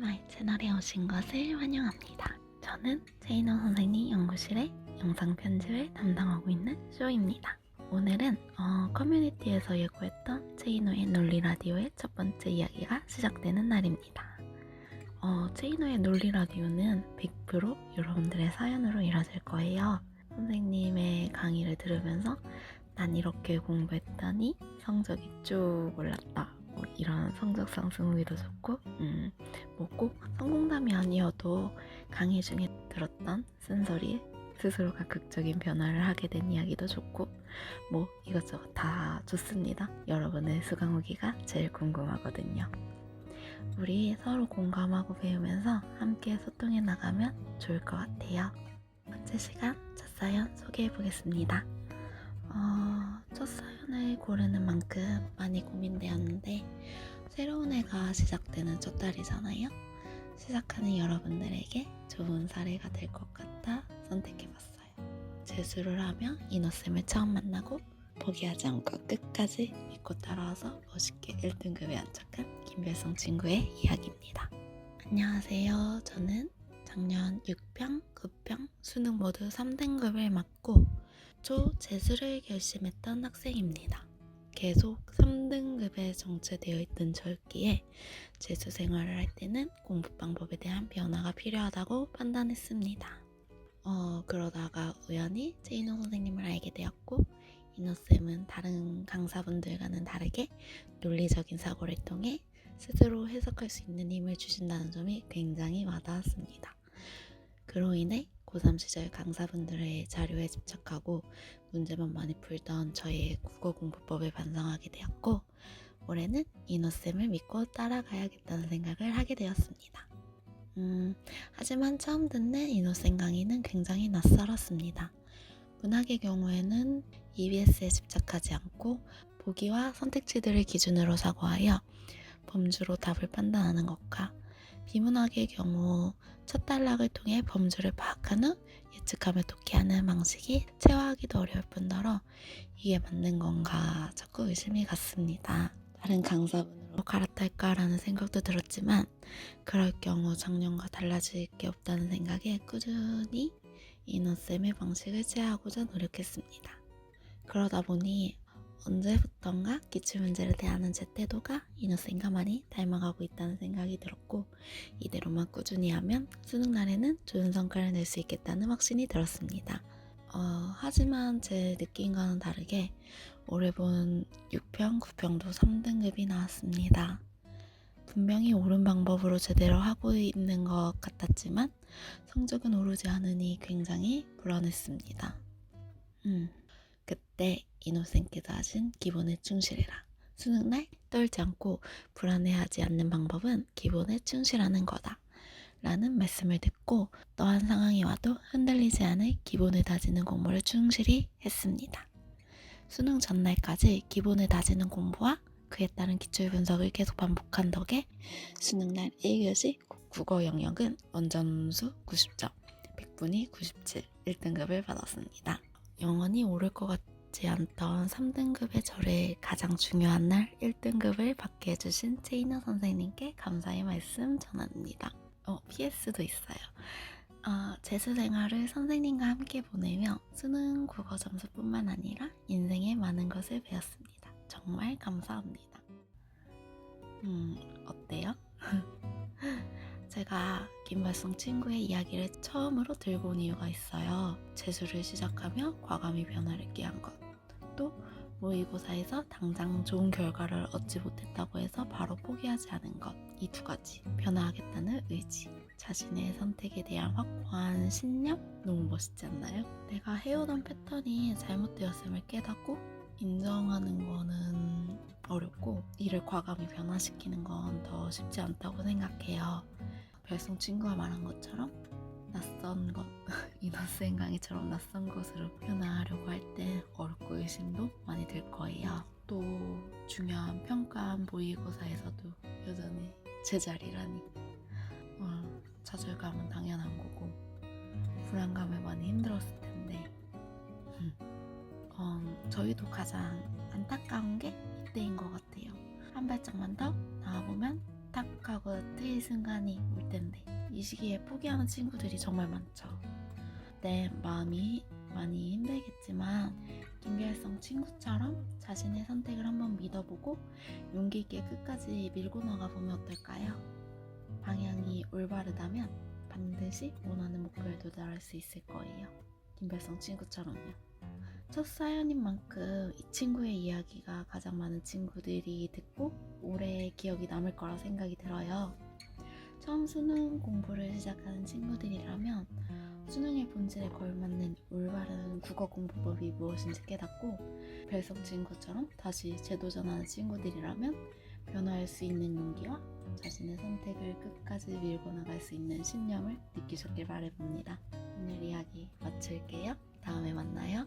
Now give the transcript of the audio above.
ASMR 채널에 오신 것을 환영합니다. 저는 제이노 선생님 연구실의 영상 편집을 담당하고 있는 쇼입니다. 오늘은 커뮤니티에서 예고했던 제이노의 논리라디오의 첫 번째 이야기가 시작되는 날입니다. 제이노의 논리라디오는 100% 여러분들의 사연으로 이루어질 거예요. 선생님의 강의를 들으면서 난 이렇게 공부했더니 성적이 쭉 올랐다. 이런 성적 상승 후기도 좋고 뭐 꼭 성공담이 아니어도 강의 중에 들었던 쓴소리에 스스로가 극적인 변화를 하게 된 이야기도 좋고 뭐 이것저것 다 좋습니다. 여러분의 수강 후기가 제일 궁금하거든요. 우리 서로 공감하고 배우면서 함께 소통해 나가면 좋을 것 같아요. 번째 시간 첫 사연 소개해 보겠습니다. 첫 사연을 고르는 만큼 많이 고민되었는데 새로운 해가 시작되는 첫 달이잖아요. 시작하는 여러분들에게 좋은 사례가 될 것 같아 선택해봤어요. 재수를 하며 이너쌤을 처음 만나고 포기하지 않고 끝까지 믿고 따라와서 멋있게 1등급에 안착한 김별성 친구의 이야기입니다. 안녕하세요. 저는 작년 6평, 9평, 수능 모두 3등급을 맞고 초 재수를 결심했던 학생입니다. 계속 3등급에 정체되어 있던 저였기에 재수 생활을 할 때는 공부 방법에 대한 변화가 필요하다고 판단했습니다. 그러다가 우연히 제이노 선생님을 알게 되었고 이노쌤은 다른 강사분들과는 다르게 논리적인 사고를 통해 스스로 해석할 수 있는 힘을 주신다는 점이 굉장히 와닿았습니다. 그로 인해 고3 시절 강사분들의 자료에 집착하고 문제만 많이 풀던 저의 국어 공부법을 반성하게 되었고 올해는 이노쌤을 믿고 따라가야겠다는 생각을 하게 되었습니다. 하지만 처음 듣는 이노쌤 강의는 굉장히 낯설었습니다. 문학의 경우에는 EBS에 집착하지 않고 보기와 선택지들을 기준으로 사고하여 범주로 답을 판단하는 것과 비문학의 경우 첫 단락을 통해 범주를 파악한 후 예측하며 독해하는 방식이 체화하기도 어려울 뿐더러 이게 맞는 건가 자꾸 의심이 갔습니다. 다른 강사분으로 갈아탈까라는 생각도 들었지만 그럴 경우 작년과 달라질 게 없다는 생각에 꾸준히 이너쌤의 방식을 체화하고자 노력했습니다. 그러다 보니 언제부턴가 기출문제를 대하는 제 태도가 이너쌤과 많이 닮아가고 있다는 생각이 들었고 이대로만 꾸준히 하면 수능날에는 좋은 성과를 낼 수 있겠다는 확신이 들었습니다. 하지만 제 느낌과는 다르게 올해 본 6평, 9평도 3등급이 나왔습니다. 분명히 옳은 방법으로 제대로 하고 있는 것 같았지만 성적은 오르지 않으니 굉장히 불안했습니다. 그때 이노쌤께서 하신 기본에 충실해라. 수능날 떨지 않고 불안해하지 않는 방법은 기본에 충실하는 거다. 라는 말씀을 듣고 떠한 상황이 와도 흔들리지 않을 기본을 다지는 공부를 충실히 했습니다. 수능 전날까지 기본을 다지는 공부와 그에 따른 기출 분석을 계속 반복한 덕에 수능날 1교시 국어 영역은 원점수 90점, 100분위 97, 1등급을 받았습니다. 영원히 오를 것 같지 않던 3등급의 저를 가장 중요한 날 1등급을 받게 해주신 제이너 선생님께 감사의 말씀 전합니다. PS도 있어요. 재수 생활을 선생님과 함께 보내며 수능 국어 점수뿐만 아니라 인생의 많은 것을 배웠습니다. 정말 감사합니다. 어때요? 제가 김발성 친구의 이야기를 처음으로 들고 온 이유가 있어요. 재수를 시작하며 과감히 변화를 꾀한 것, 또 모의고사에서 당장 좋은 결과를 얻지 못했다고 해서 바로 포기하지 않은 것, 이 두 가지. 변화하겠다는 의지, 자신의 선택에 대한 확고한 신념? 너무 멋있지 않나요? 내가 해오던 패턴이 잘못되었음을 깨닫고 인정하는 거는 어렵고 이를 과감히 변화시키는 건 더 쉽지 않다고 생각해요. 별성 친구가 말한 것처럼 낯선 것, 이너쌤 강의처럼 낯선 것으로 변화하려고 할 때 어렵고 의심도 많이 들 거예요. 또 중요한 평가한 모의고사에서도 여전히 제자리라니 좌절감은 당연한 거고 불안감을 많이 힘들었을 텐데 저희도 가장 안타까운 게 이때인 것 같아요. 한 발짝만 더 나아보면 탁 하고 트일 포기의 순간이 올 텐데 이 시기에 포기하는 친구들이 정말 많죠. 내 마음이 많이 힘들겠지만 김별성 친구처럼 자신의 선택을 한번 믿어보고 용기 있게 끝까지 밀고 나가보면 어떨까요? 방향이 올바르다면 반드시 원하는 목표에 도달할 수 있을 거예요. 김별성 친구처럼요. 첫 사연인 만큼 이 친구의 이야기가 가장 많은 친구들이 듣고 오래 기억이 남을 거라 생각이 들어요. 처음 수능 공부를 시작하는 친구들이라면 수능의 본질에 걸맞는 올바른 국어 공부법이 무엇인지 깨닫고 별성 친구처럼 다시 재도전하는 친구들이라면 변화할 수 있는 용기와 자신의 선택을 끝까지 밀고 나갈 수 있는 신념을 느끼셨길 바라봅니다. 오늘 이야기 마칠게요. 다음에 만나요.